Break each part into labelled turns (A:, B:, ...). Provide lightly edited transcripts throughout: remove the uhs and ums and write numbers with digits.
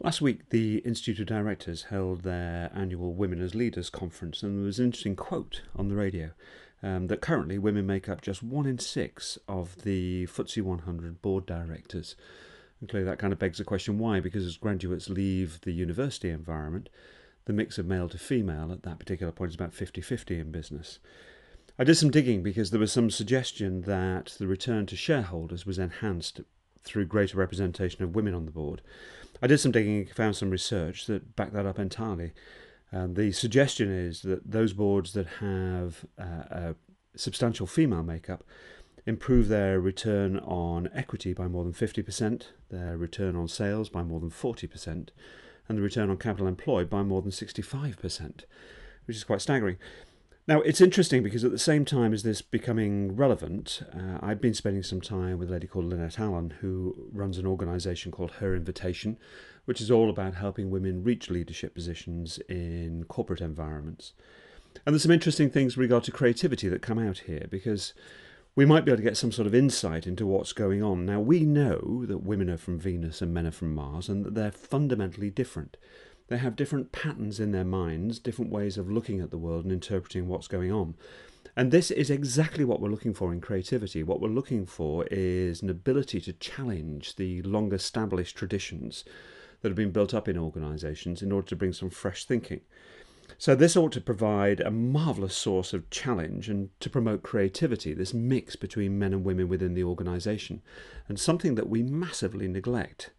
A: Last week, the Institute of Directors held their annual Women as Leaders conference, and there was an interesting quote on the radio that currently women make up just 1 in 6 of the FTSE 100 board directors. And clearly that kind of begs the question why, because as graduates leave the university environment, the mix of male to female at that particular point is about 50-50 in business. I did some digging because there was some suggestion that the return to shareholders was enhanced through greater representation of women on the board. I did some digging and found some research that backed that up entirely. The suggestion is that those boards that have a substantial female makeup improve their return on equity by more than 50%, their return on sales by more than 40%, and the return on capital employed by more than 65%, which is quite staggering. Now, it's interesting because at the same time as this becoming relevant, I've been spending some time with a lady called Lynette Allen, who runs an organisation called Her Invitation, which is all about helping women reach leadership positions in corporate environments. And there's some interesting things with regard to creativity that come out here, because we might be able to get some sort of insight into what's going on. Now, we know that women are from Venus and men are from Mars, and that they're fundamentally different. They have different patterns in their minds, different ways of looking at the world and interpreting what's going on. And this is exactly what we're looking for in creativity. What we're looking for is an ability to challenge the long-established traditions that have been built up in organisations in order to bring some fresh thinking. So this ought to provide a marvellous source of challenge and to promote creativity, this mix between men and women within the organisation, and something that we massively neglect.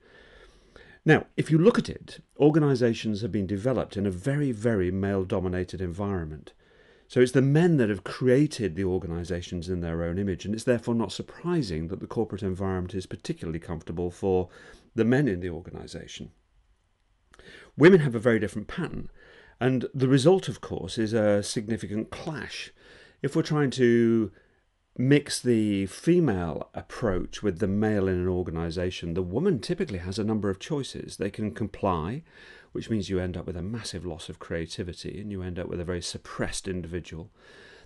A: Now, if you look at it, organisations have been developed in a very, very male-dominated environment. So it's the men that have created the organisations in their own image, and it's therefore not surprising that the corporate environment is particularly comfortable for the men in the organisation. Women have a very different pattern, and the result, of course, is a significant clash. If we're trying to mix the female approach with the male in an organisation, the woman typically has a number of choices. They can comply, which means you end up with a massive loss of creativity and you end up with a very suppressed individual.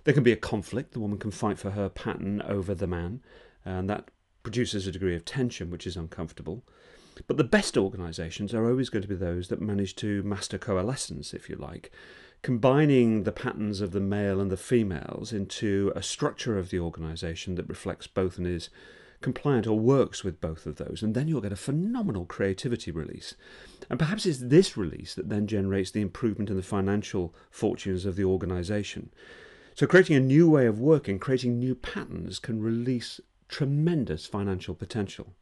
A: There can be a conflict. The woman can fight for her pattern over the man, and that produces a degree of tension which is uncomfortable. But the best organisations are always going to be those that manage to master coalescence, if you like, combining the patterns of the male and the females into a structure of the organisation that reflects both and is compliant or works with both of those. And then you'll get a phenomenal creativity release. And perhaps it's this release that then generates the improvement in the financial fortunes of the organisation. So creating a new way of working, creating new patterns can release tremendous financial potential.